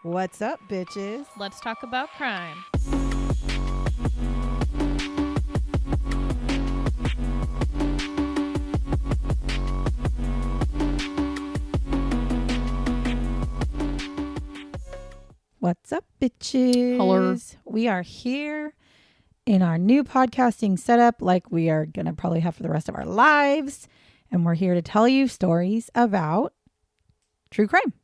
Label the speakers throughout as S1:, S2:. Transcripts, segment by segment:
S1: What's up, bitches?
S2: Let's talk about crime.
S1: What's up, bitches?
S2: Hello.
S1: We are here in our new podcasting setup like we are going to probably have for the rest of our lives. And we're here to tell you stories about true crime.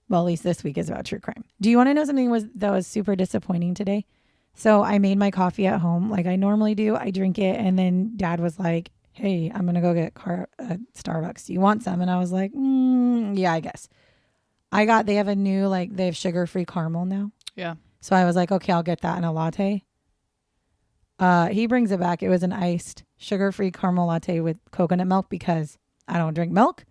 S1: Well, at least this week is about true crime. Do you want to know something that was super disappointing today? So I made my coffee at home like I normally do. I drink it. And then Dad was like, hey, I'm going to go get Starbucks. Do you want some? And I was like, yeah, I guess. They have a new, they have sugar-free caramel now.
S2: Yeah.
S1: So I was like, okay, I'll get that in a latte. He brings it back. It was an iced sugar-free caramel latte with coconut milk because I don't drink milk.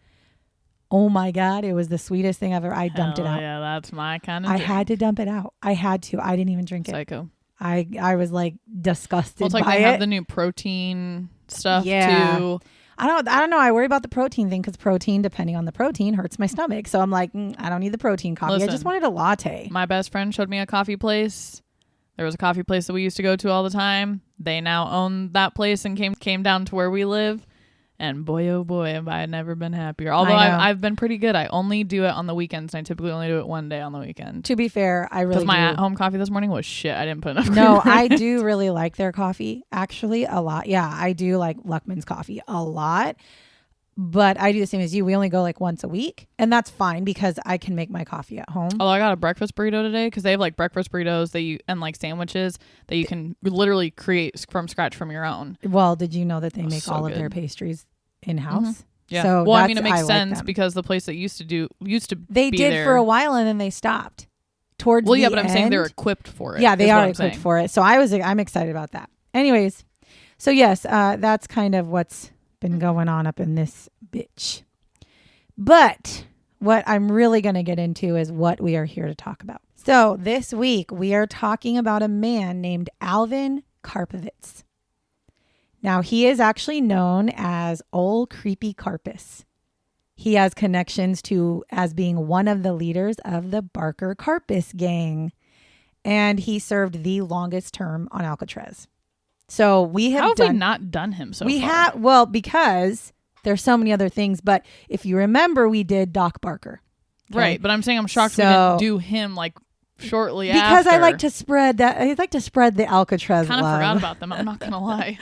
S1: Oh my God. It was the sweetest thing ever. I dumped it out.
S2: Yeah, that's my kind of
S1: drink. I had to dump it out. I had to. I didn't even drink it.
S2: Psycho.
S1: I was like disgusted
S2: well, it's like
S1: by
S2: they
S1: it.
S2: have the new protein stuff too.
S1: I don't know. I worry about the protein thing because protein, depending on the protein, hurts my stomach. So I'm like, I don't need the protein coffee.
S2: Listen,
S1: I just wanted a latte.
S2: My best friend showed me a coffee place. There was a coffee place that we used to go to all the time. They now own that place and came down to where we live. And boy, oh boy, have I never been happier. Although I've been pretty good. I only do it on the weekends. And I typically only do it one day on the weekend.
S1: To be fair, I really do.
S2: Because my at-home coffee this morning was shit. I didn't put enough cream
S1: No,
S2: in
S1: I
S2: it.
S1: do really like their coffee, actually, a lot. Yeah, I do like Luckman's coffee a lot. But I do the same as you. We only go like once a week. And that's fine because I can make my coffee at home.
S2: Oh, I got a breakfast burrito today because they have like breakfast burritos and like sandwiches that you can literally create from scratch from your own.
S1: Well, did you know that they make
S2: so
S1: all
S2: good.
S1: of their pastries in-house?
S2: Mm-hmm. Yeah.
S1: So
S2: well, I mean, it makes
S1: like
S2: sense
S1: them.
S2: because the place that used to
S1: they
S2: be
S1: did
S2: there
S1: for a while and then they stopped. Towards
S2: well,
S1: the
S2: yeah, but I'm saying
S1: end-
S2: they're equipped for it.
S1: Yeah, they are equipped for it. So I'm excited about that. Anyways, so yes, that's kind of what's been going on up in this bitch. But what I'm really going to get into is what we are here to talk about. So this week we are talking about a man named Alvin Karpowicz. Now he is actually known as Ol Creepy Karpis. He has connections as being one of the leaders of the Barker Karpis gang. And he served the longest term on Alcatraz. So we have
S2: How have we not done him so far?
S1: Because there's so many other things. But if you remember, we did Doc Barker. Okay?
S2: Right. But I'm saying I'm shocked we didn't do him like shortly after.
S1: Because I like to spread the Alcatraz love.
S2: Kind of forgot about them. I'm not going to lie.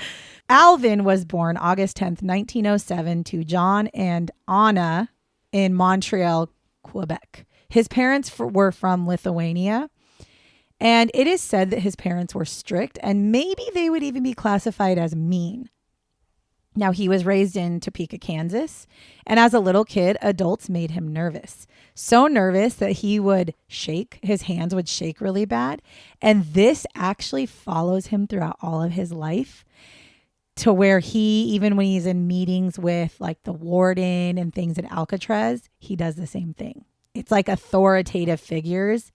S1: Alvin was born August 10th, 1907 to John and Anna in Montreal, Quebec. His parents were from Lithuania. And it is said that his parents were strict and maybe they would even be classified as mean. Now, he was raised in Topeka, Kansas. And as a little kid, adults made him nervous. So nervous that he would shake. His hands would shake really bad. And this actually follows him throughout all of his life to where even when he's in meetings with like the warden and things at Alcatraz, he does the same thing. It's like authoritative figures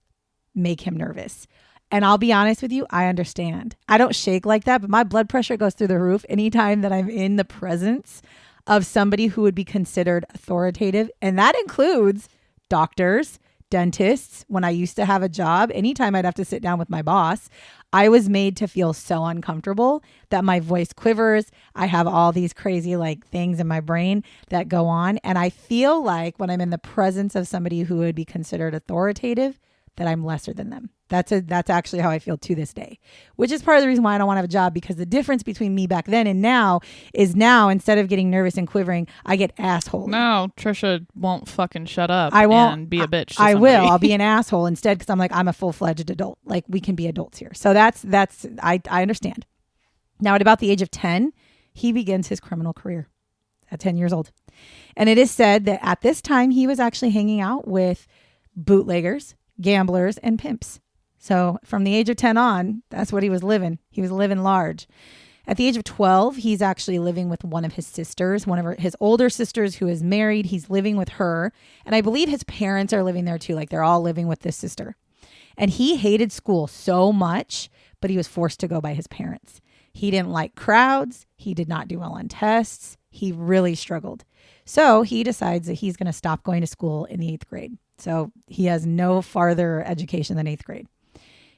S1: make him nervous. And I'll be honest with you, I understand. I don't shake like that, but my blood pressure goes through the roof anytime that I'm in the presence of somebody who would be considered authoritative. And that includes doctors, dentists. When I used to have a job, anytime I'd have to sit down with my boss, I was made to feel so uncomfortable that my voice quivers. I have all these crazy things in my brain that go on. And I feel like when I'm in the presence of somebody who would be considered authoritative, that I'm lesser than them. That's actually how I feel to this day, which is part of the reason why I don't want to have a job, because the difference between me back then and now is now instead of getting nervous and quivering, I get asshole.
S2: No, Trisha won't fucking shut up.
S1: I won't
S2: and be a bitch.
S1: I will. I'll be an asshole instead because I'm like, I'm a full-fledged adult. Like we can be adults here. So I understand. Now at about the age of 10, he begins his criminal career at 10 years old. And it is said that at this time he was actually hanging out with bootleggers, gamblers, and pimps. So from the age of 10 on, that's what he was living. He was living large. At the age of 12, he's actually living with one of his sisters, his older sisters who is married. He's living with her. And I believe his parents are living there too. Like they're all living with this sister. And he hated school so much, but he was forced to go by his parents. He didn't like crowds. He did not do well on tests. He really struggled. So he decides that he's going to stop going to school in the 8th grade. So he has no farther education than 8th grade.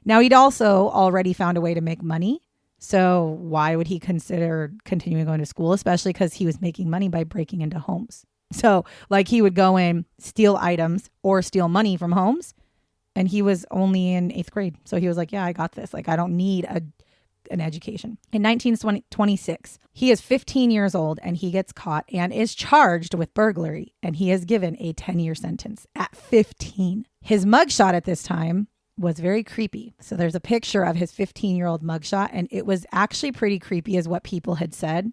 S1: Now, he'd also already found a way to make money. So why would he consider continuing going to school, especially because he was making money by breaking into homes? So like he would go in, steal items or steal money from homes. And he was only in 8th grade. So he was like, yeah, I got this. Like, I don't need an education. In 1926, he is 15 years old and he gets caught and is charged with burglary. And he is given a 10-year sentence at 15. His mugshot at this time was very creepy. So there's a picture of his 15-year-old mugshot, and it was actually pretty creepy is what people had said.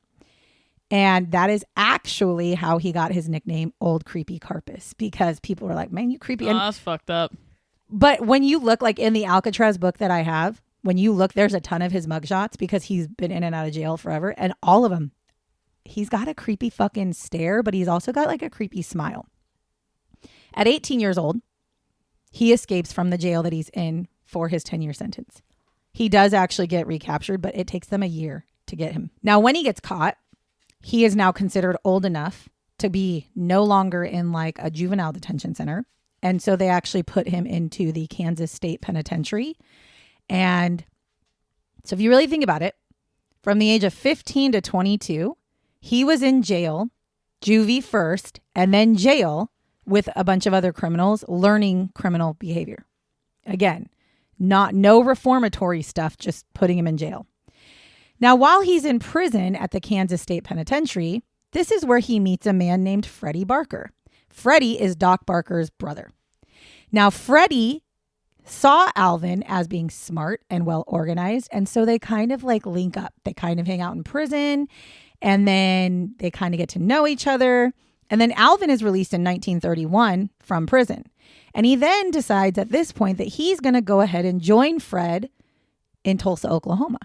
S1: And that is actually how he got his nickname, Ol Creepy Karpis, because people were like, man, you creepy.
S2: Oh, that's fucked up.
S1: But when you look like in the Alcatraz book that I have, when you look, there's a ton of his mugshots because he's been in and out of jail forever. And all of them, he's got a creepy fucking stare, but he's also got like a creepy smile. At 18 years old, he escapes from the jail that he's in for his 10-year sentence. He does actually get recaptured, but it takes them a year to get him. Now, when he gets caught, he is now considered old enough to be no longer in like a juvenile detention center. And so they actually put him into the Kansas State Penitentiary. And so if you really think about it, from the age of 15 to 22, he was in jail, juvie first, and then jail with a bunch of other criminals learning criminal behavior. Again, no reformatory stuff, just putting him in jail. Now, while he's in prison at the Kansas State Penitentiary, this is where he meets a man named Freddie Barker. Freddie is Doc Barker's brother. Now, Freddie saw Alvin as being smart and well organized, and so they kind of like link up. They kind of hang out in prison, and then they kind of get to know each other. And then Alvin is released in 1931 from prison. And he then decides at this point that he's going to go ahead and join Fred in Tulsa, Oklahoma.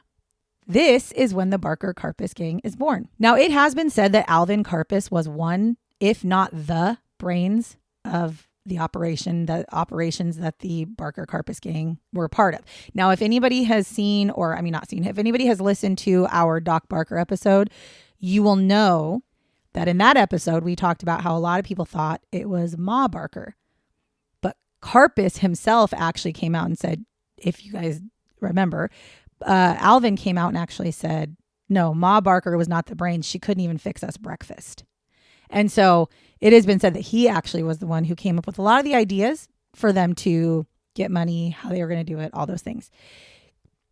S1: This is when the Barker Karpis gang is born. Now, it has been said that Alvin Karpis was one, if not the brains of the operations that the Barker Karpis gang were a part of. Now, if anybody has seen, if anybody has listened to our Doc Barker episode, you will know that in that episode, we talked about how a lot of people thought it was Ma Barker. But Karpis himself actually came out and said, if you guys remember, Alvin came out and actually said, no, Ma Barker was not the brains. She couldn't even fix us breakfast. And so it has been said that he actually was the one who came up with a lot of the ideas for them to get money, how they were going to do it, all those things.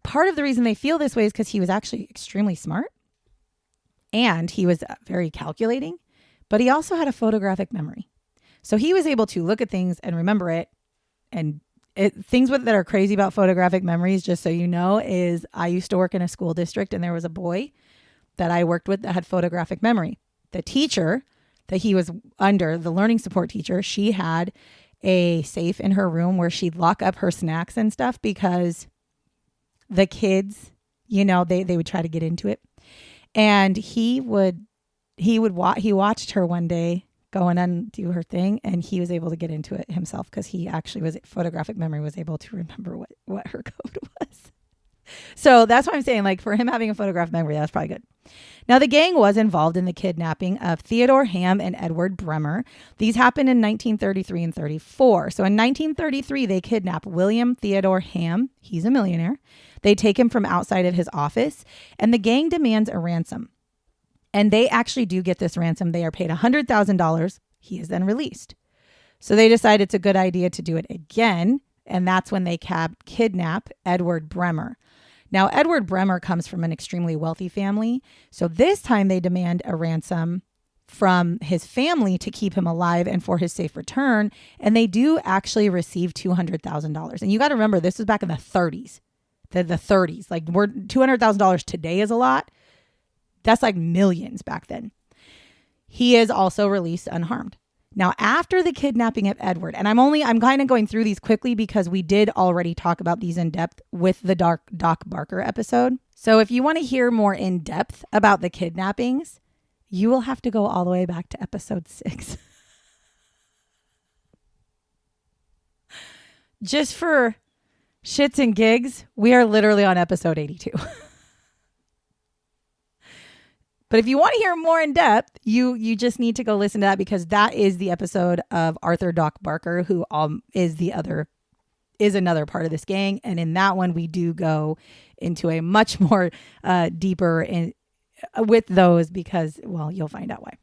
S1: Part of the reason they feel this way is because he was actually extremely smart and he was very calculating, but he also had a photographic memory. So he was able to look at things and remember it. And that are crazy about photographic memories, just so you know, is I used to work in a school district and there was a boy that I worked with that had photographic memory. The teacher that he was under, the learning support teacher, she had a safe in her room where she'd lock up her snacks and stuff because the kids, they would try to get into it. And he watched her one day go and undo her thing, and he was able to get into it himself because he actually photographic memory was able to remember what her code was. So that's what I'm saying. Like, for him having a photographic memory, that's probably good. Now, the gang was involved in the kidnapping of Theodore Ham and Edward Bremer. These happened in 1933 and 34. So in 1933, they kidnap William Theodore Ham. He's a millionaire. They take him from outside of his office, and the gang demands a ransom. And they actually do get this ransom. They are paid $100,000. He is then released. So they decide it's a good idea to do it again. And that's when they kidnap Edward Bremer. Now, Edward Bremer comes from an extremely wealthy family. So this time they demand a ransom from his family to keep him alive and for his safe return. And they do actually receive $200,000. And you got to remember, this was back in the 30s. The 30s. Like, $200,000 today is a lot. That's like millions back then. He is also released unharmed. Now, after the kidnapping of Edward, and I'm kind of going through these quickly because we did already talk about these in depth with the Doc Barker episode. So if you want to hear more in depth about the kidnappings, you will have to go all the way back to episode 6. Just for shits and gigs, we are literally on episode 82. But if you want to hear more in depth, you just need to go listen to that, because that is the episode of Arthur Doc Barker, who is another part of this gang. And in that one, we do go into a much more deeper with those, because, well, you'll find out why.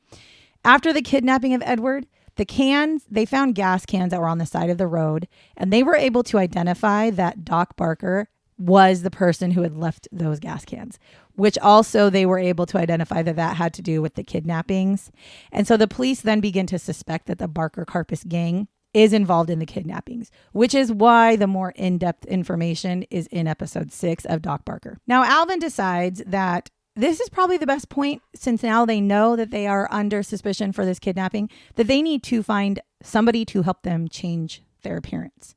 S1: After the kidnapping of Edward, they found gas cans that were on the side of the road, and they were able to identify that Doc Barker was the person who had left those gas cans, which also they were able to identify that had to do with the kidnappings. And so the police then begin to suspect that the Barker Karpis gang is involved in the kidnappings, which is why the more in-depth information is in episode 6 of Doc Barker. Now, Alvin decides that this is probably the best point, since now they know that they are under suspicion for this kidnapping, that they need to find somebody to help them change their appearance.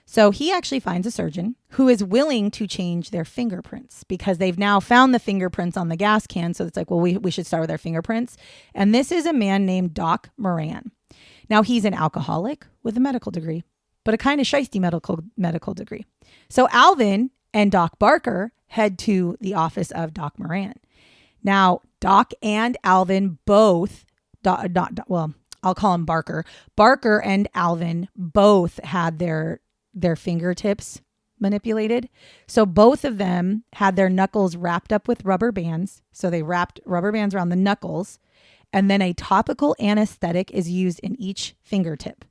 S1: So he actually finds a surgeon who is willing to change their fingerprints, because they've now found the fingerprints on the gas can. So it's like, well, we should start with our fingerprints. And this is a man named Doc Moran. Now, he's an alcoholic with a medical degree, but a kind of shisty medical degree. So Alvin and Doc Barker head to the office of Doc Moran. Now, Doc and Alvin both, I'll call him Barker. Barker and Alvin both had their fingertips manipulated. So both of them had their knuckles wrapped up with rubber bands. So they wrapped rubber bands around the knuckles, and then a topical anesthetic is used in each fingertip.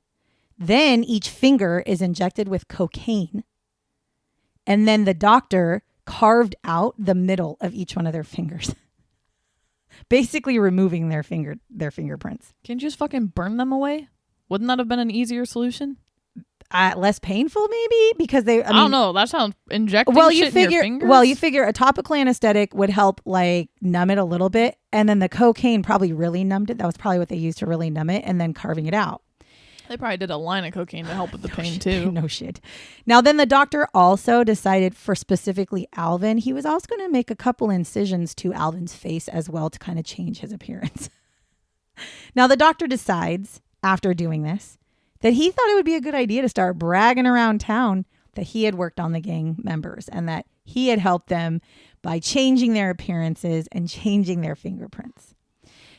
S1: Then each finger is injected with cocaine. And then the doctor carved out the middle of each one of their fingers, basically removing their fingerprints.
S2: Can't you just fucking burn them away? Wouldn't that have been an easier solution?
S1: Less painful, maybe, because I
S2: don't know. That sounds injecting shit in your fingers.
S1: Well, you figure a topical anesthetic would help like numb it a little bit, and then the cocaine probably really numbed it. That was probably what they used to really numb it, and then carving it out.
S2: They probably did a line of cocaine to help with the pain too.
S1: No shit. Now then, the doctor also decided for specifically Alvin, he was also going to make a couple incisions to Alvin's face as well to kind of change his appearance. Now the doctor decides after doing this that he thought it would be a good idea to start bragging around town that he had worked on the gang members and that he had helped them by changing their appearances and changing their fingerprints.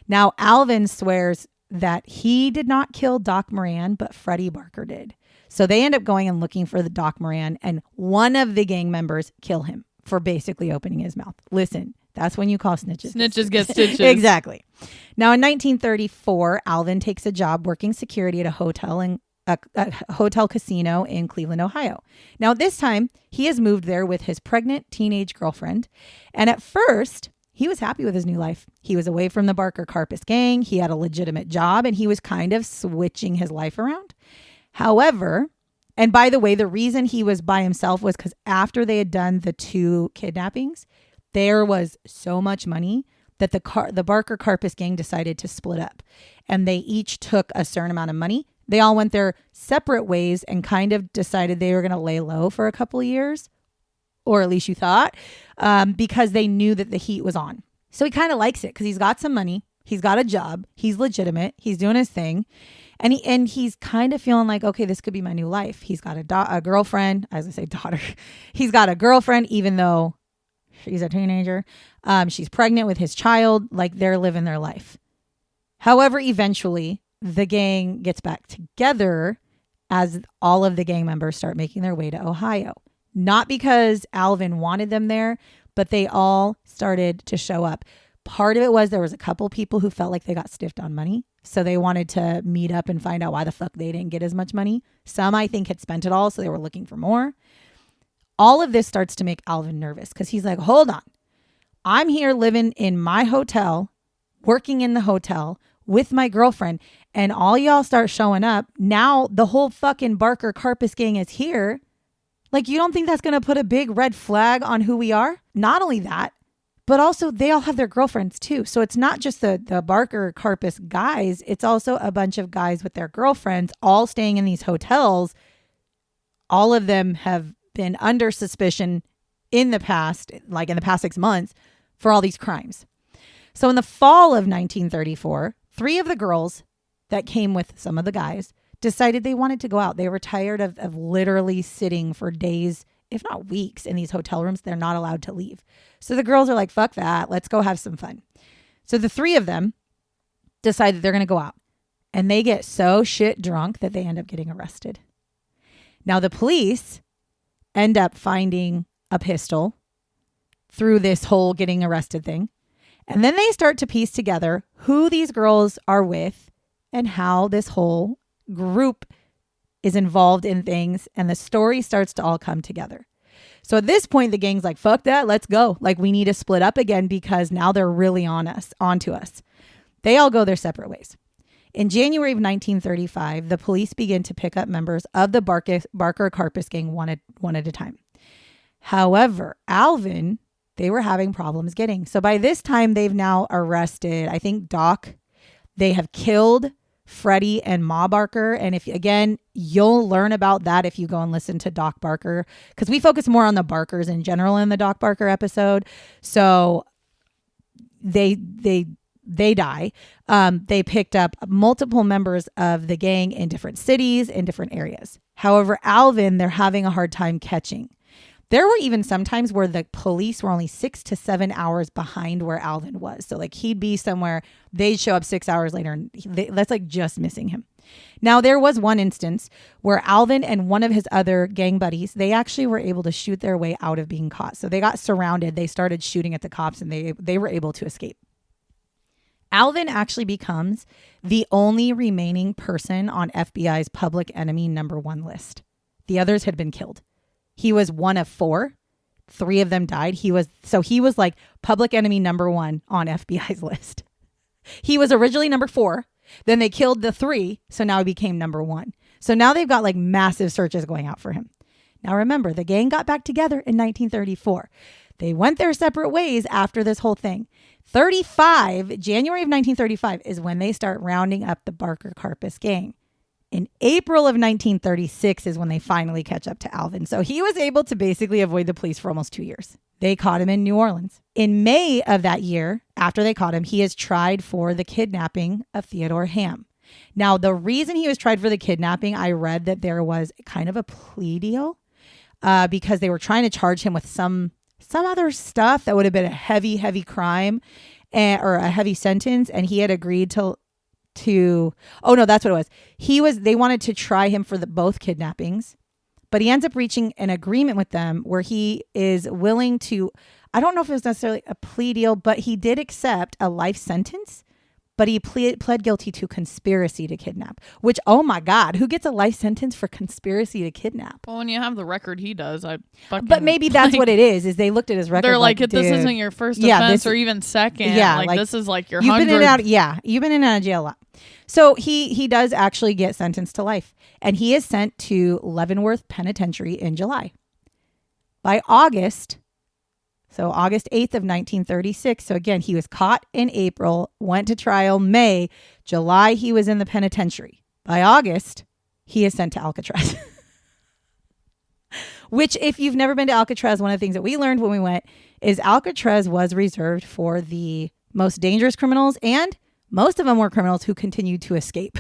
S1: Now, Alvin swears that he did not kill Doc Moran, but Freddie Barker did. So they end up going and looking for the Doc Moran, and one of the gang members kill him for basically opening his mouth. Listen, that's when you call snitches.
S2: Snitches get stitches.
S1: Exactly. Now, in 1934, Alvin takes a job working security at a hotel casino in Cleveland, Ohio. Now, this time, he has moved there with his pregnant teenage girlfriend. And at first, he was happy with his new life. He was away from the Barker Karpis gang. He had a legitimate job, and he was kind of switching his life around. However, and by the way, the reason he was by himself was because after they had done the 2 kidnappings, there was so much money that the Barker Karpis gang decided to split up, and they each took a certain amount of money. They all went their separate ways and kind of decided they were going to lay low for a couple of years, or at least you thought, because they knew that the heat was on. So he kind of likes it because he's got some money. He's got a job. He's legitimate. He's doing his thing. And he's kind of feeling like, okay, this could be my new life. He's got a girlfriend, as I say, daughter. He's got a girlfriend, even though she's a teenager. She's pregnant with his child. Like, they're living their life. However, eventually the gang gets back together as all of the gang members start making their way to Ohio. Not because Alvin wanted them there, but they all started to show up. Part of it was there was a couple people who felt like they got stiffed on money. So they wanted to meet up and find out why the fuck they didn't get as much money. Some, I think, had spent it all, so they were looking for more. All of this starts to make Alvin nervous because he's like, hold on. I'm here living in my hotel, working in the hotel with my girlfriend, and all y'all start showing up. Now the whole fucking Barker Karpis gang is here. Like, you don't think that's going to put a big red flag on who we are? Not only that, but also they all have their girlfriends too. So it's not just the Barker Karpis guys. It's also a bunch of guys with their girlfriends all staying in these hotels. All of them have been under suspicion in the past, like in the past 6 months, for all these crimes. So in the fall of 1934, 3 of the girls that came with some of the guys decided they wanted to go out. They were tired of literally sitting for days, if not weeks, in these hotel rooms. They're not allowed to leave. So the girls are like, fuck that. Let's go have some fun. So the three of them decide that they're going to go out, and they get so shit drunk that they end up getting arrested. Now the police end up finding a pistol through this whole getting arrested thing. And then they start to piece together who these girls are with and how this whole group is involved in things. And the story starts to all come together. So at this point, the gang's like, fuck that. Let's go. Like, we need to split up again because now they're really onto us. They all go their separate ways. In January of 1935, the police begin to pick up members of the Barker Karpis gang one at a time. However, Alvin, they were having problems getting. So by this time, they've now arrested, I think, Doc. They have killed Freddie and Ma Barker. And if, again, you'll learn about that if you go and listen to Doc Barker, because we focus more on the Barkers in general in the Doc Barker episode. So they die. They picked up multiple members of the gang in different cities, in different areas. However, Alvin, they're having a hard time catching. There were even some times where the police were only 6 to 7 hours behind where Alvin was. So like he'd be somewhere, they'd show up 6 hours later and that's like just missing him. Now there was one instance where Alvin and one of his other gang buddies, they actually were able to shoot their way out of being caught. So they got surrounded. They started shooting at the cops and they were able to escape. Alvin actually becomes the only remaining person on FBI's public enemy #1 list. The others had been killed. He was one of 4. 3 of them died. He was like public enemy #1 on FBI's list. He was originally number 4. Then they killed the 3. So now he became #1. So now they've got like massive searches going out for him. Now remember, the gang got back together in 1934. They went their separate ways after this whole thing. January of 1935 is when they start rounding up the Barker Karpis gang. In April of 1936 is when they finally catch up to Alvin. So he was able to basically avoid the police for almost 2 years. They caught him in New Orleans. In May of that year, after they caught him, he is tried for the kidnapping of Theodore Ham. Now, the reason he was tried for the kidnapping, I read that there was kind of a plea deal because they were trying to charge him with some other stuff that would have been a heavy crime or a heavy sentence. And he had agreed to oh no, that's what it was. They wanted to try him for both kidnappings, but he ends up reaching an agreement with them where he is willing to, I don't know if it was necessarily a plea deal, but he did accept a life sentence, but he pled guilty to conspiracy to kidnap, which, oh my God, who gets a life sentence for conspiracy to kidnap?
S2: Well, when you have the record he does,
S1: but maybe that's what it is they looked at his record.
S2: They're like this isn't your first offense or even second. Yeah. Like this is like your 100th.
S1: You've been in and out of jail a lot. So he does actually get sentenced to life, and he is sent to Leavenworth Penitentiary in July. By August 8th of 1936. So again, he was caught in April, went to trial May, July, he was in the penitentiary. By August, he is sent to Alcatraz. Which, if you've never been to Alcatraz, one of the things that we learned when we went is Alcatraz was reserved for the most dangerous criminals, and most of them were criminals who continued to escape.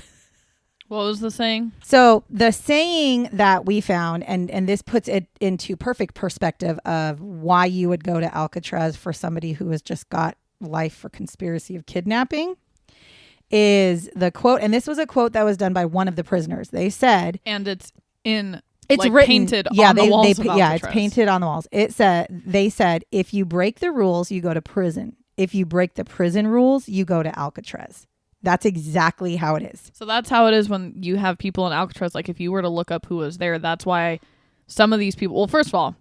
S2: What was the saying? So
S1: the saying that we found, and this puts it into perfect perspective of why you would go to Alcatraz for somebody who has just got life for conspiracy of kidnapping, is the quote, and this was a quote that was done by one of the prisoners. They said,
S2: and it's written, painted
S1: on
S2: the walls of Alcatraz.
S1: Yeah, it's painted on the walls. They said, if you break the rules, you go to prison. If you break the prison rules, you go to Alcatraz. That's exactly how it is.
S2: So that's how it is when you have people in Alcatraz. Like if you were to look up who was there, that's why some of these people, well, first of all,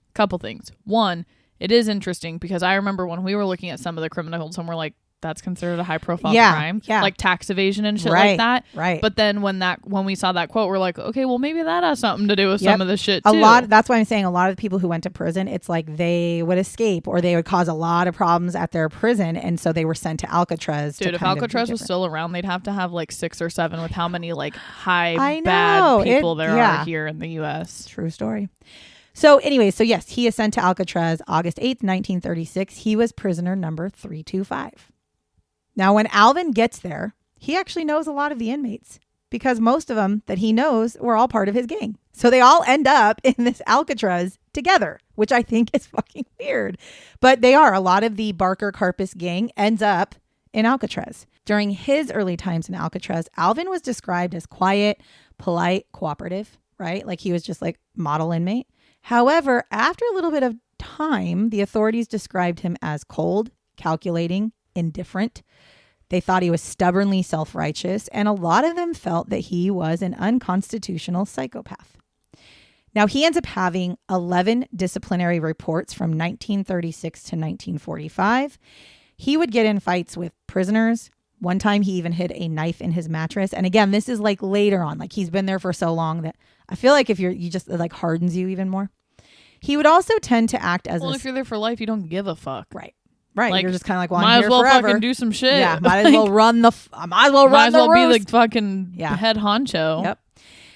S2: a couple things. One, it is interesting because I remember when we were looking at some of the criminals and we're like, that's considered a high profile crime, like tax evasion and shit like that.
S1: Right.
S2: But then when we saw that quote, we're like, okay, well maybe that has something to do with some of the shit too.
S1: That's why I'm saying a lot of the people who went to prison, it's like they would escape or they would cause a lot of problems at their prison, and so they were sent to Alcatraz.
S2: Dude, if Alcatraz was still around, they'd have to have like 6 or 7 with how many like bad people there are here in the U.S.
S1: True story. So anyway, yes, he is sent to Alcatraz August 8th, 1936. He was prisoner number 325. Now, when Alvin gets there, he actually knows a lot of the inmates because most of them that he knows were all part of his gang. So they all end up in this Alcatraz together, which I think is fucking weird. But they are. A lot of the Barker Karpis gang ends up in Alcatraz. During his early times in Alcatraz, Alvin was described as quiet, polite, cooperative, right? Like he was just like model inmate. However, after a little bit of time, the authorities described him as cold, calculating, indifferent. They thought he was stubbornly self-righteous, and a lot of them felt that he was an unconstitutional psychopath. Now, he ends up having 11 disciplinary reports from 1936 to 1945. He would get in fights with prisoners. One time he even hid a knife in his mattress. And again, this is like later on, like he's been there for so long that I feel like if you just, it like hardens you even more. He would also tend to act as
S2: if you're there for life, you don't give a fuck.
S1: Right. Right.
S2: Like,
S1: you're just kind of like, well,
S2: might
S1: I'm
S2: as
S1: here
S2: well
S1: forever.
S2: fucking do some shit.
S1: Yeah. Might as well run the
S2: be the fucking
S1: Yeah.
S2: head honcho.
S1: Yep.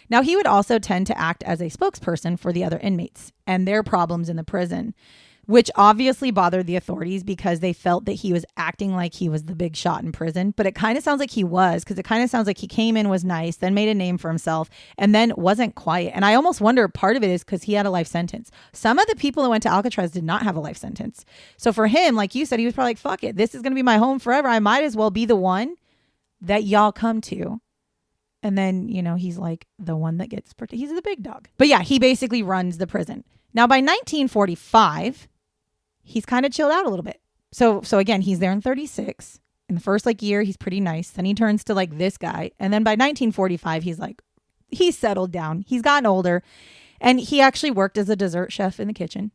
S1: Now, he would also tend to act as a spokesperson for the other inmates and their problems in the prison, which obviously bothered the authorities because they felt that he was acting like he was the big shot in prison. But it kind of sounds like he was, because it kind of sounds like he came in, was nice, then made a name for himself, and then wasn't quiet. And I almost wonder part of it is because he had a life sentence. Some of the people that went to Alcatraz did not have a life sentence. So for him, like you said, he was probably like, fuck it. This is going to be my home forever. I might as well be the one that y'all come to. And then, you know, he's like the one that gets, he's the big dog. But yeah, he basically runs the prison. Now, by 1945, he's kind of chilled out a little bit. So again, he's there in 36. In the first like year, he's pretty nice. Then he turns to like this guy. And then by 1945, he's like, he's settled down. He's gotten older. And he actually worked as a dessert chef in the kitchen.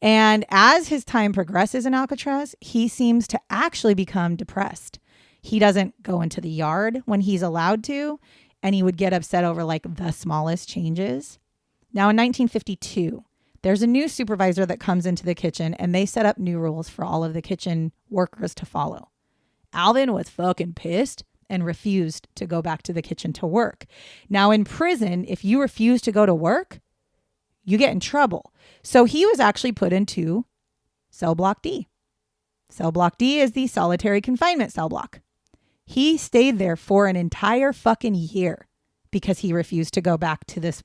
S1: And as his time progresses in Alcatraz, he seems to actually become depressed. He doesn't go into the yard when he's allowed to, and he would get upset over like the smallest changes. Now in 1952, there's a new supervisor that comes into the kitchen, and they set up new rules for all of the kitchen workers to follow. Alvin was fucking pissed and refused to go back to the kitchen to work. Now in prison, if you refuse to go to work, you get in trouble. So he was actually put into cell block D. Cell block D is the solitary confinement cell block. He stayed there for an entire fucking year because he refused to go back to this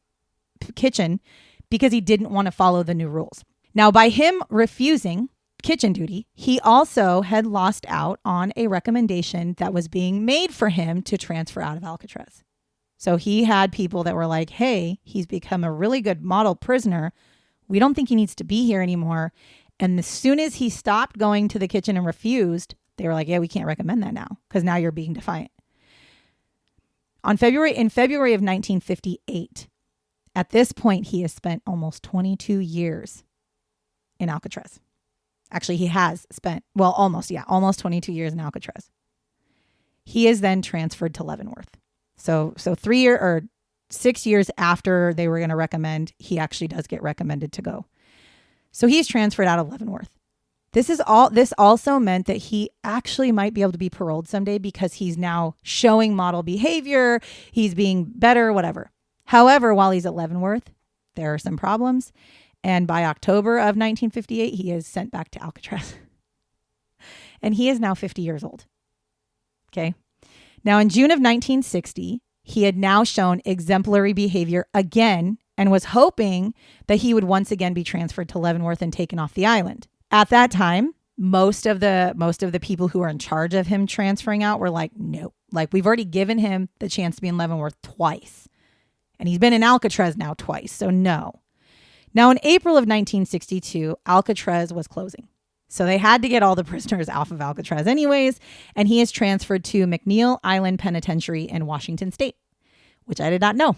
S1: kitchen because he didn't want to follow the new rules. Now, by him refusing kitchen duty, he also had lost out on a recommendation that was being made for him to transfer out of Alcatraz. So he had people that were like, hey, he's become a really good model prisoner. We don't think he needs to be here anymore. And as soon as he stopped going to the kitchen and refused, they were like, yeah, we can't recommend that now because now you're being defiant. In February of 1958, at this point, he has spent almost 22 years in Alcatraz. Actually, he has spent, almost 22 years in Alcatraz. He is then transferred to Leavenworth. So 6 years after they were going to recommend, he actually does get recommended to go. So he's transferred out of Leavenworth. This also meant that he actually might be able to be paroled someday because he's now showing model behavior. He's being better, whatever. However, while he's at Leavenworth, there are some problems. And by October of 1958, he is sent back to Alcatraz. And he is now 50 years old. Okay. Now, in June of 1960, he had now shown exemplary behavior again and was hoping that he would once again be transferred to Leavenworth and taken off the island. At that time, most of the people who were in charge of him transferring out were like, no, like we've already given him the chance to be in Leavenworth twice. And he's been in Alcatraz now twice. So no. Now in April of 1962, Alcatraz was closing. So they had to get all the prisoners off of Alcatraz anyways. And he is transferred to McNeil Island Penitentiary in Washington State, which I did not know.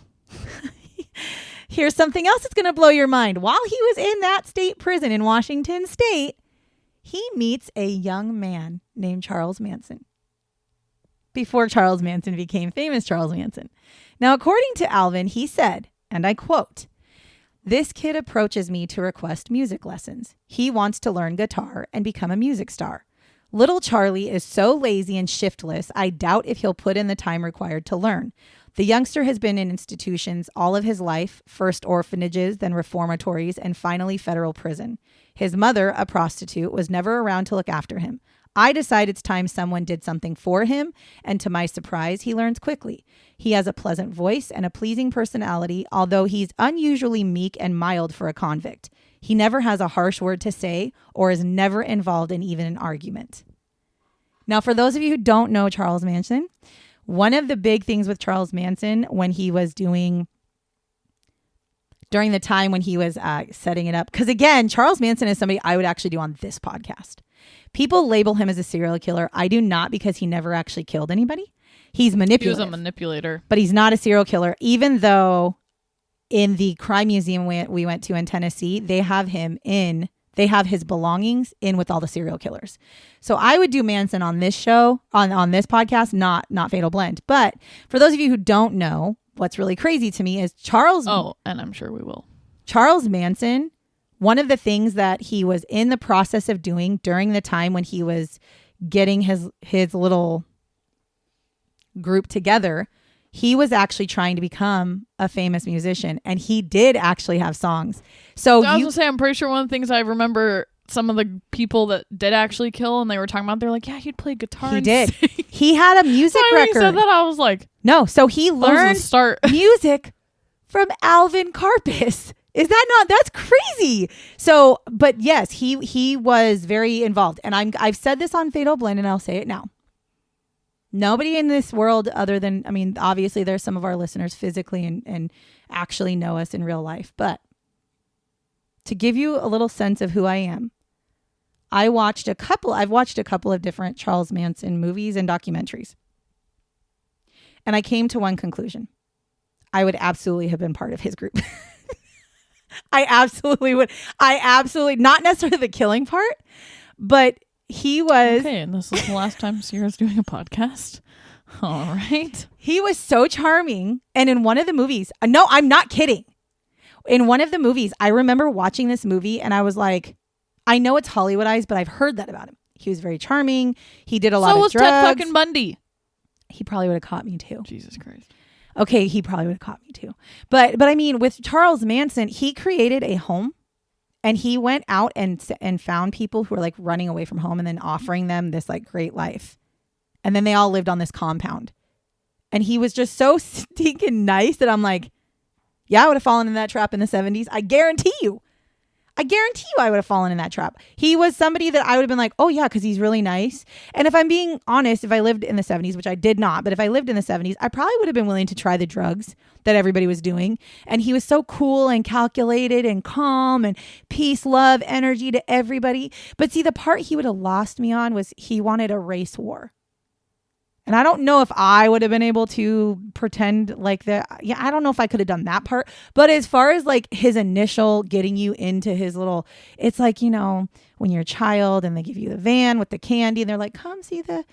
S1: Here's something else that's going to blow your mind. While he was in that state prison in Washington State, he meets a young man named Charles Manson. Before Charles Manson became famous Charles Manson. Now, according to Alvin, he said, and I quote, "This kid approaches me to request music lessons. He wants to learn guitar and become a music star. Little Charlie is so lazy and shiftless, I doubt if he'll put in the time required to learn. The youngster has been in institutions all of his life, first orphanages, then reformatories, and finally federal prison. His mother, a prostitute, was never around to look after him. I decide it's time someone did something for him, and to my surprise, he learns quickly. He has a pleasant voice and a pleasing personality, although he's unusually meek and mild for a convict. He never has a harsh word to say or is never involved in even an argument." Now, for those of you who don't know Charles Manson, one of the big things with Charles Manson when he was during the time when he was setting it up, because again, Charles Manson is somebody I would actually do on this podcast. People label him as a serial killer. I do not, because he never actually killed anybody. He's manipulative.
S2: He was a manipulator.
S1: But he's not a serial killer, even though in the crime museum we went to in Tennessee, they have his belongings in with all the serial killers. So I would do Manson on this show, on this podcast, not Fatal Blend. But for those of you who don't know, what's really crazy to me is Charles.
S2: Oh, and I'm sure we will.
S1: Charles Manson, one of the things that he was in the process of doing during the time when he was getting his little group together, he was actually trying to become a famous musician, and he did actually have songs. So
S2: I was gonna say, I'm pretty sure one of the things I remember, some of the people that did actually kill, and they were talking about, they're like, yeah, he'd play guitar.
S1: He did. He had a music
S2: so
S1: record.
S2: When he said that, I was like,
S1: no. So he learned music from Alvin Karpis. Is that not? That's crazy. So, but yes, he was very involved, and I've said this on Fatal Blend, and I'll say it now. Nobody in this world other than, I mean, obviously there's some of our listeners physically and actually know us in real life. But to give you a little sense of who I am, I've watched a couple of different Charles Manson movies and documentaries. And I came to one conclusion. I would absolutely have been part of his group. I absolutely would. Not necessarily the killing part, but he was...
S2: Okay, and this is the last time Sierra's doing a podcast. All right.
S1: He was so charming. And in one of the movies... No, I'm not kidding. In one of the movies, I remember watching this movie and I was like, I know it's Hollywoodized, but I've heard that about him. He was very charming. He did a lot of drugs. So was Ted
S2: fucking Bundy.
S1: He probably would have caught me too.
S2: Jesus Christ.
S1: Okay, he probably would have caught me too. But I mean, with Charles Manson, he created a home. And he went out and found people who were like running away from home and then offering them this like great life. And then they all lived on this compound. And he was just so stinking nice that I'm like, yeah, I would have fallen in that trap in the 70s. I guarantee you I would have fallen in that trap. He was somebody that I would have been like, oh yeah, because he's really nice. And if I'm being honest, if I lived in the 70s, which I did not, but if I lived in the 70s, I probably would have been willing to try the drugs that everybody was doing. And he was so cool and calculated and calm and peace, love, energy to everybody. But see, the part he would have lost me on was he wanted a race war. And I don't know if I would have been able to pretend like that. Yeah, I don't know if I could have done that part. But as far as like his initial getting you into his little, it's like, you know, when you're a child and they give you the van with the candy and they're like, come see the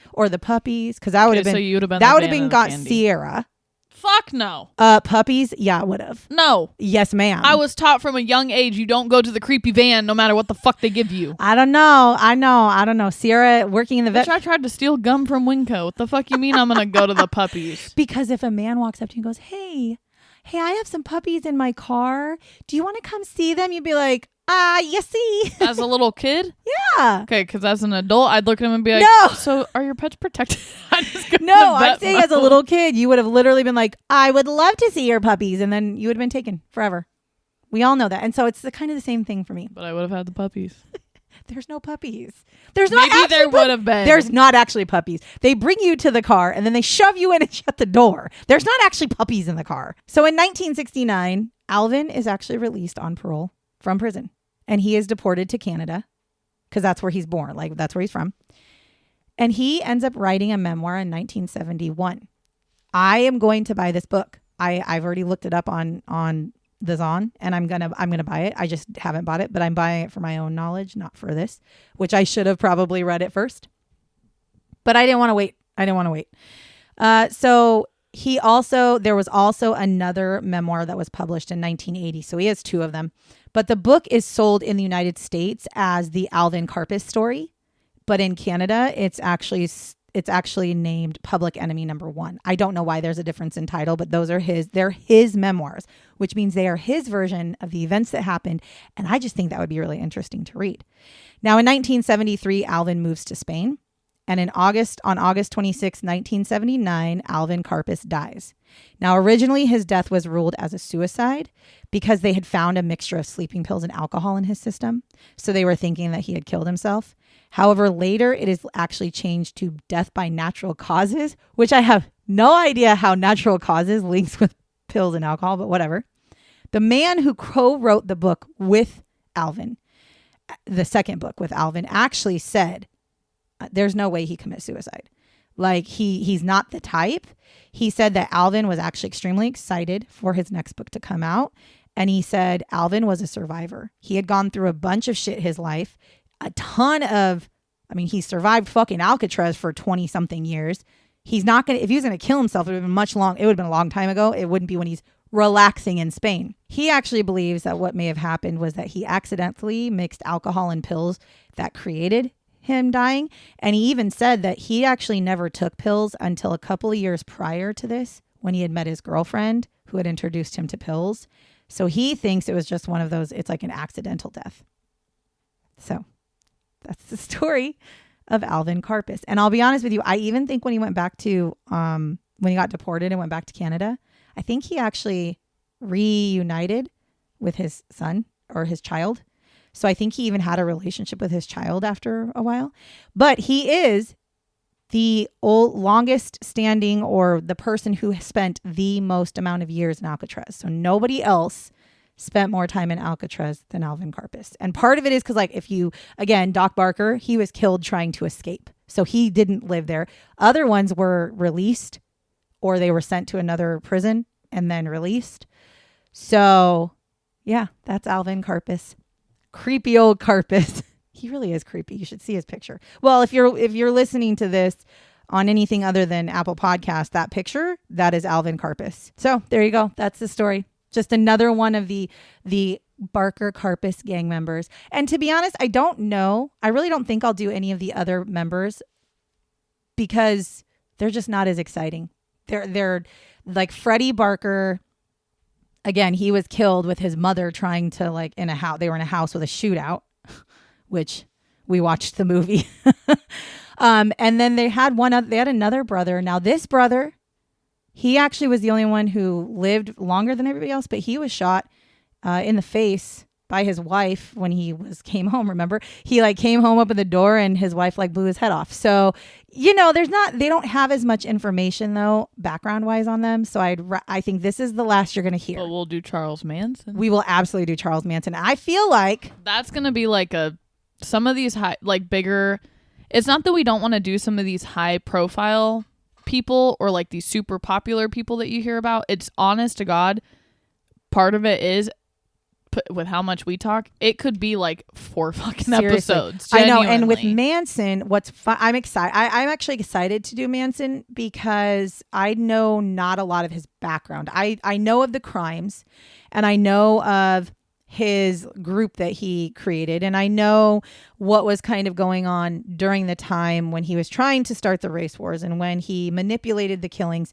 S1: puppies. Because I would have been,
S2: so you would have been
S1: that would have been got candy. Sierra.
S2: Fuck no.
S1: Puppies? Yeah, I would have.
S2: No.
S1: Yes, ma'am.
S2: I was taught from a young age you don't go to the creepy van no matter what the fuck they give you.
S1: I don't know. Sierra working in the vet.
S2: I tried to steal gum from Winco. What the fuck you mean I'm going to go to the puppies?
S1: Because if a man walks up to you and goes, hey, I have some puppies in my car. Do you want to come see them? You'd be like, you see.
S2: As a little kid?
S1: Yeah.
S2: Okay, because as an adult, I'd look at him and be like,
S1: no.
S2: So are your pets protected?
S1: I'm saying as a little kid, you would have literally been like, I would love to see your puppies. And then you would have been taken forever. We all know that. And so it's kind of the same thing for me.
S2: But I would have had the puppies.
S1: There's no puppies. Maybe
S2: there would have been.
S1: There's not actually puppies. They bring you to the car and then they shove you in and shut the door. There's not actually puppies in the car. So in 1969, Alvin is actually released on parole from prison. And he is deported to Canada because that's where he's born. Like, that's where he's from. And he ends up writing a memoir in 1971. I am going to buy this book. I've already looked it up on the Zon, and I'm gonna buy it. I just haven't bought it, but I'm buying it for my own knowledge, not for this, which I should have probably read it first. But I didn't want to wait. So there was also another memoir that was published in 1980. So he has two of them. But the book is sold in the United States as the Alvin Karpis story. But in Canada, it's actually named Public Enemy Number 1. I don't know why there's a difference in title, but they're his memoirs, which means they are his version of the events that happened. And I just think that would be really interesting to read. Now, in 1973, Alvin moves to Spain. And on August 26, 1979, Alvin Karpis dies. Now, originally his death was ruled as a suicide because they had found a mixture of sleeping pills and alcohol in his system. So they were thinking that he had killed himself. However, later it is actually changed to death by natural causes, which I have no idea how natural causes links with pills and alcohol, but whatever. The man who co-wrote the book with Alvin, the second book with Alvin, actually said, there's no way he commits suicide. Like he's not the type. He said that Alvin was actually extremely excited for his next book to come out. And he said Alvin was a survivor. He had gone through a bunch of shit his life, he survived fucking Alcatraz for 20 something years. He's not going to, if he was going to kill himself, it would have been a long time ago. It wouldn't be when he's relaxing in Spain. He actually believes that what may have happened was that he accidentally mixed alcohol and pills that created him dying. And he even said that he actually never took pills until a couple of years prior to this, when he had met his girlfriend who had introduced him to pills. So he thinks it was just one of those, it's like an accidental death. So that's the story of Alvin Karpis. And I'll be honest with you, I even think when he went back to, when he got deported and went back to Canada, I think he actually reunited with his son or his child. So I think he even had a relationship with his child after a while. But he is the longest standing, or the person who spent the most amount of years in Alcatraz. So nobody else spent more time in Alcatraz than Alvin Karpis. And part of it is because Doc Barker, he was killed trying to escape. So he didn't live there. Other ones were released, or they were sent to another prison and then released. So yeah, that's Alvin Karpis. Creepy old Karpis. He really is creepy. You should see his picture. Well, if you're listening to this on anything other than Apple Podcast, that picture, that is Alvin Karpis. So there you go. That's the story. Just another one of the Barker Karpis gang members. And to be honest, I don't know. I really don't think I'll do any of the other members because they're just not as exciting. They're like Freddie Barker. Again, he was killed with his mother trying to in a house. They were in a house with a shootout, which we watched the movie. And then they had another brother. Now this brother, he actually was the only one who lived longer than everybody else, but he was shot in the face by his wife when he came home. Remember, he came home, opened the door, and his wife blew his head off. So, they don't have as much information though, background wise on them. So I think this is the last you're going to hear.
S2: But we'll do Charles Manson.
S1: We will absolutely do Charles Manson. I feel like
S2: that's going to be some of these high, bigger. It's not that we don't want to do some of these high profile people or these super popular people that you hear about. It's honest to God. Part of it is with how much we talk, it could be 4 fucking episodes.
S1: Genuinely. I know. And with Manson, what's fun, I'm excited. I'm actually excited to do Manson because I know not a lot of his background. I know of the crimes, and I know of his group that he created, and I know what was kind of going on during the time when he was trying to start the race wars and when he manipulated the killings.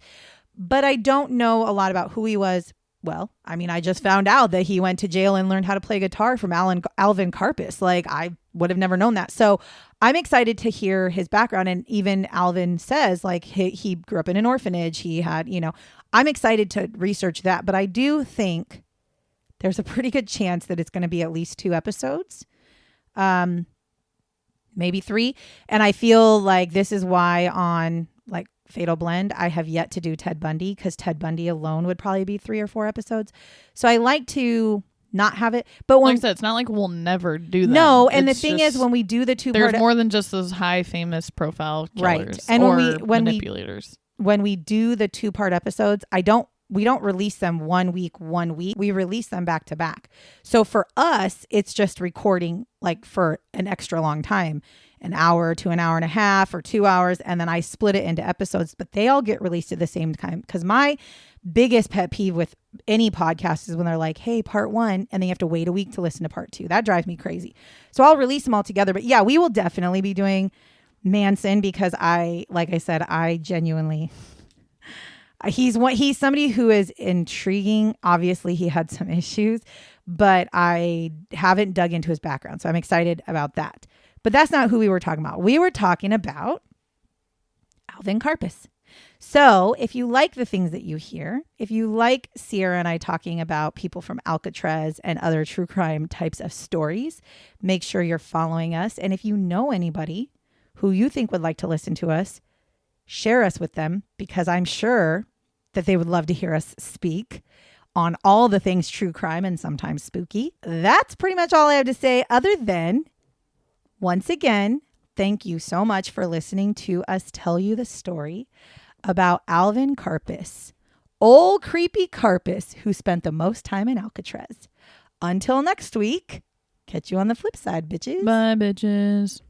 S1: But I don't know a lot about who he was. Well, I just found out that he went to jail and learned how to play guitar from Alvin Karpis. I would have never known that. So I'm excited to hear his background. And even Alvin says he grew up in an orphanage. He had, I'm excited to research that. But I do think there's a pretty good chance that it's going to be at least 2 episodes, maybe 3. And I feel like this is why on Fatal Blend, I have yet to do Ted Bundy, because Ted Bundy alone would probably be 3 or 4 episodes. So I like to not have it. But when
S2: I said, it's not we'll never do that.
S1: No, and the thing is, when we do the 2
S2: there's more than just those high famous profile killers,
S1: right? And when
S2: manipulators.
S1: When we do the 2-part episodes, we don't release them 1 week. We release them back to back. So for us, it's just recording for an extra long time, an hour to an hour and a half or 2 hours. And then I split it into episodes, but they all get released at the same time. Because my biggest pet peeve with any podcast is when they're hey, part 1, and then you have to wait a week to listen to part 2. That drives me crazy. So I'll release them all together. But yeah, we will definitely be doing Manson because like I said, I genuinely... He's somebody who is intriguing. Obviously, he had some issues, but I haven't dug into his background. So I'm excited about that. But that's not who we were talking about. We were talking about Alvin Karpis. So if you like the things that you hear, if you like Sierra and I talking about people from Alcatraz and other true crime types of stories, make sure you're following us. And if you know anybody who you think would like to listen to us, share us with them, because I'm sure that they would love to hear us speak on all the things true crime and sometimes spooky. That's pretty much all I have to say, other than, once again, thank you so much for listening to us tell you the story about Alvin Karpis, Ol Creepy Karpis, who spent the most time in Alcatraz. Until next week, catch you on the flip side, bitches.
S2: Bye, bitches.